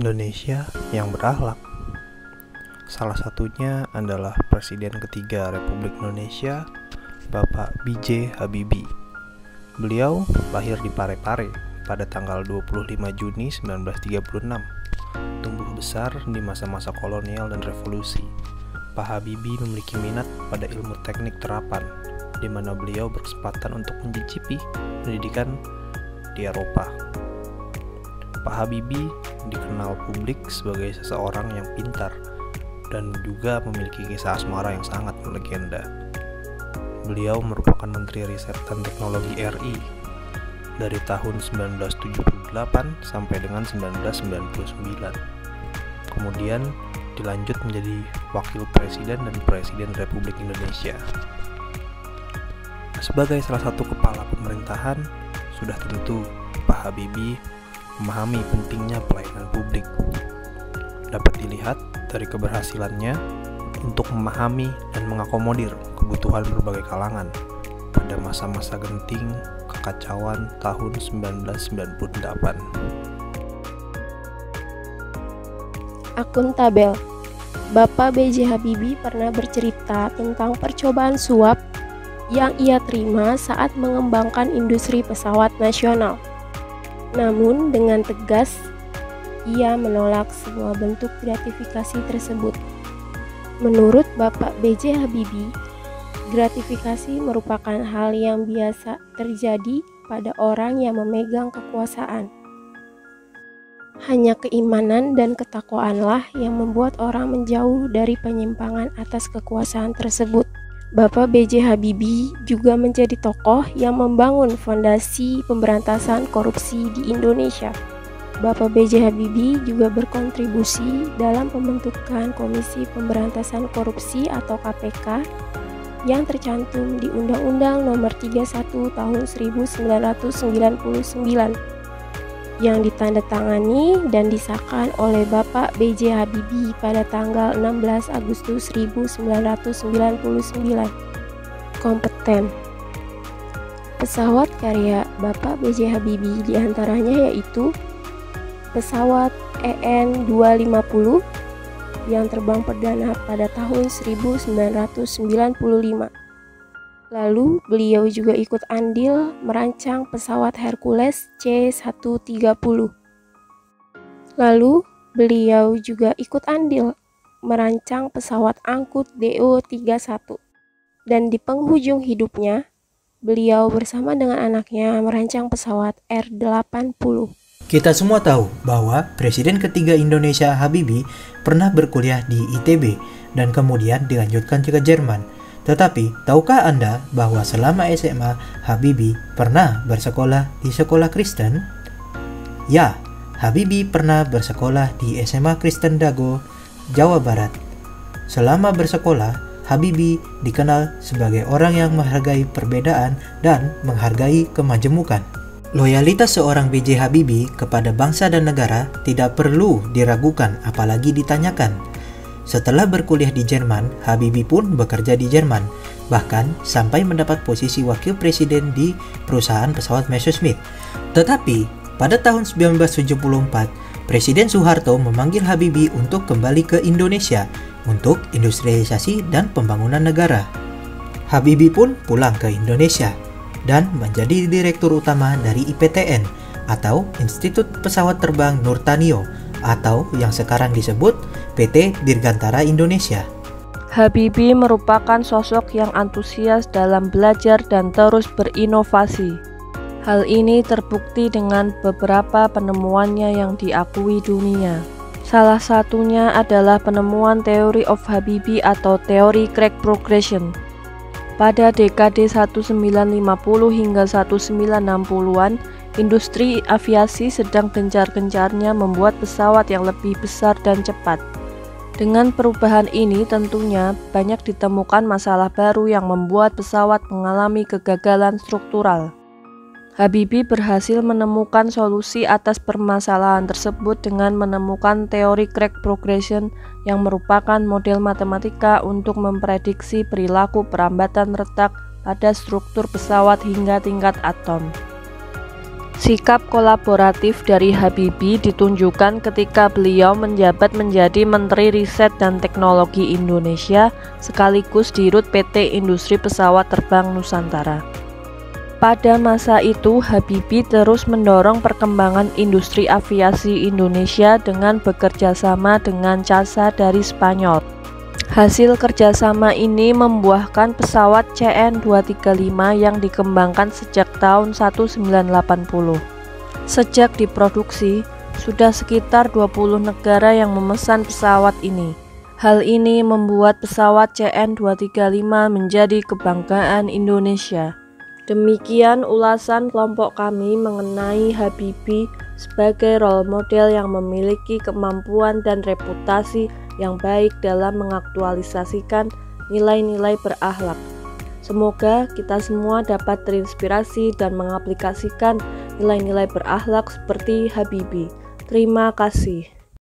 Indonesia yang berakhlak. Salah satunya adalah Presiden ketiga Republik Indonesia, Bapak B.J. Habibie. Beliau lahir di Parepare pada tanggal 25 Juni 1936. Tumbuh besar di masa-masa kolonial dan revolusi. Pak Habibie memiliki minat pada ilmu teknik terapan, di mana beliau berkesempatan untuk mencicipi pendidikan di Eropa. Pak Habibie dikenal publik sebagai seseorang yang pintar dan juga memiliki kisah asmara yang sangat melegenda. Beliau merupakan Menteri Riset dan Teknologi RI dari tahun 1978 sampai dengan 1999. Kemudian dilanjut menjadi Wakil Presiden dan Presiden Republik Indonesia. Sebagai salah satu kepala pemerintahan, sudah tentu Pak Habibie memahami pentingnya pelayanan publik. Dapat dilihat dari keberhasilannya untuk memahami dan mengakomodir kebutuhan berbagai kalangan pada masa-masa genting kekacauan tahun 1998. Akuntabel. Bapak B.J. Habibie pernah bercerita tentang percobaan suap yang ia terima saat mengembangkan industri pesawat nasional. Namun dengan tegas, ia menolak semua bentuk gratifikasi tersebut. Menurut Bapak B.J. Habibie, gratifikasi merupakan hal yang biasa terjadi pada orang yang memegang kekuasaan. Hanya keimanan dan ketakwaanlah yang membuat orang menjauh dari penyimpangan atas kekuasaan tersebut. Bapak B.J. Habibie juga menjadi tokoh yang membangun fondasi pemberantasan korupsi di Indonesia. Bapak B.J. Habibie juga berkontribusi dalam pembentukan Komisi Pemberantasan Korupsi atau KPK yang tercantum di Undang-Undang Nomor 31 Tahun 1999 yang ditandatangani dan disahkan oleh Bapak B.J. Habibie pada tanggal 16 Agustus 1999. Kompeten. Pesawat karya Bapak B.J. Habibie diantaranya yaitu pesawat EN-250 yang terbang perdana pada tahun 1995. Lalu beliau juga ikut andil merancang pesawat Hercules C-130. Lalu beliau juga ikut andil merancang pesawat angkut DO-31. Dan di penghujung hidupnya, beliau bersama dengan anaknya merancang pesawat R-80. Kita semua tahu bahwa Presiden ketiga Indonesia Habibie pernah berkuliah di ITB dan kemudian dilanjutkan ke Jerman. Tetapi, tahukah Anda bahwa selama SMA, Habibie pernah bersekolah di sekolah Kristen? Ya, Habibie pernah bersekolah di SMA Kristen Dago, Jawa Barat. Selama bersekolah, Habibie dikenal sebagai orang yang menghargai perbedaan dan menghargai kemajemukan. Loyalitas seorang B.J. Habibie kepada bangsa dan negara tidak perlu diragukan apalagi ditanyakan. Setelah berkuliah di Jerman, Habibie pun bekerja di Jerman, bahkan sampai mendapat posisi wakil presiden di perusahaan pesawat Messerschmitt. Tetapi, pada tahun 1974, Presiden Soeharto memanggil Habibie untuk kembali ke Indonesia untuk industrialisasi dan pembangunan negara. Habibie pun pulang ke Indonesia dan menjadi direktur utama dari IPTN atau Institut Pesawat Terbang Nurtanio atau yang sekarang disebut PT Dirgantara Indonesia. Habibie merupakan sosok yang antusias dalam belajar dan terus berinovasi. Hal ini terbukti dengan beberapa penemuannya yang diakui dunia. Salah satunya adalah penemuan teori of Habibie atau teori crack progression. Pada dekade 1950 hingga 1960-an, industri aviasi sedang gencar-gencarnya membuat pesawat yang lebih besar dan cepat. Dengan perubahan ini tentunya banyak ditemukan masalah baru yang membuat pesawat mengalami kegagalan struktural. Habibie berhasil menemukan solusi atas permasalahan tersebut dengan menemukan teori crack progression yang merupakan model matematika untuk memprediksi perilaku perambatan retak pada struktur pesawat hingga tingkat atom. Sikap kolaboratif dari Habibie ditunjukkan ketika beliau menjabat menjadi Menteri Riset dan Teknologi Indonesia sekaligus Dirut PT Industri Pesawat Terbang Nusantara. Pada masa itu, Habibie terus mendorong perkembangan industri aviasi Indonesia dengan bekerja sama dengan CASA dari Spanyol. Hasil kerjasama ini membuahkan pesawat CN-235 yang dikembangkan sejak tahun 1980. Sejak diproduksi, sudah sekitar 20 negara yang memesan pesawat ini. Hal ini membuat pesawat CN-235 menjadi kebanggaan Indonesia. Demikian ulasan kelompok kami mengenai Habibie sebagai role model yang memiliki kemampuan dan reputasi yang baik dalam mengaktualisasikan nilai-nilai berakhlak. Semoga kita semua dapat terinspirasi dan mengaplikasikan nilai-nilai berakhlak seperti Habibie. Terima kasih.